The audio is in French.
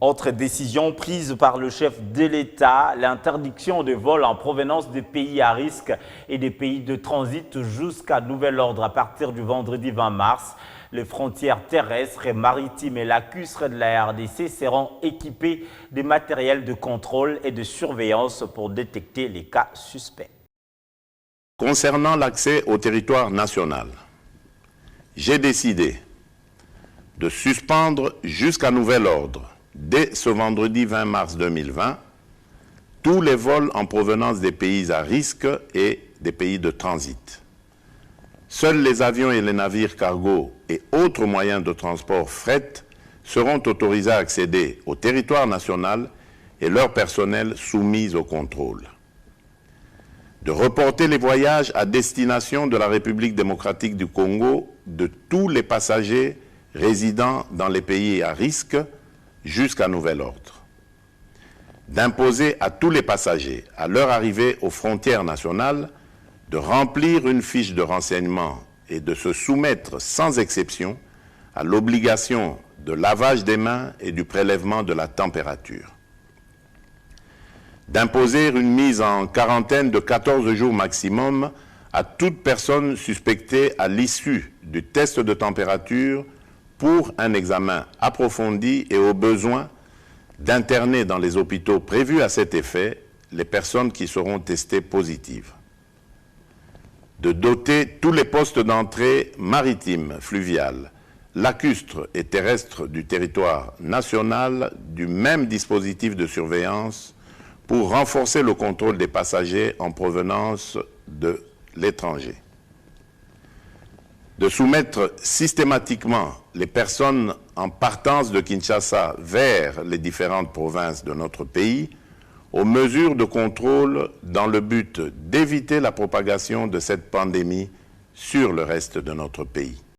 Autre décision prise par le chef de l'État, l'interdiction de vol en provenance des pays à risque et des pays de transit jusqu'à nouvel ordre à partir du vendredi 20 mars. Les frontières terrestres et maritimes et lacustres de la RDC seront équipées de matériel de contrôle et de surveillance pour détecter les cas suspects. Concernant l'accès au territoire national, j'ai décidé de suspendre jusqu'à nouvel ordre, dès ce vendredi 20 mars 2020, tous les vols en provenance des pays à risque et des pays de transit. Seuls les avions et les navires cargo et autres moyens de transport fret seront autorisés à accéder au territoire national et leur personnel soumis au contrôle. De reporter les voyages à destination de la République démocratique du Congo de tous les passagers résidant dans les pays à risque jusqu'à nouvel ordre. D'imposer à tous les passagers, à leur arrivée aux frontières nationales, de remplir une fiche de renseignement et de se soumettre sans exception à l'obligation de lavage des mains et du prélèvement de la température. D'imposer une mise en quarantaine de 14 jours maximum à toute personne suspectée à l'issue du test de température pour un examen approfondi et au besoin d'interner dans les hôpitaux prévus à cet effet les personnes qui seront testées positives. De doter tous les postes d'entrée maritimes, fluviales, lacustres et terrestres du territoire national du même dispositif de surveillance pour renforcer le contrôle des passagers en provenance de l'étranger. De soumettre systématiquement les personnes en partance de Kinshasa vers les différentes provinces de notre pays aux mesures de contrôle dans le but d'éviter la propagation de cette pandémie sur le reste de notre pays.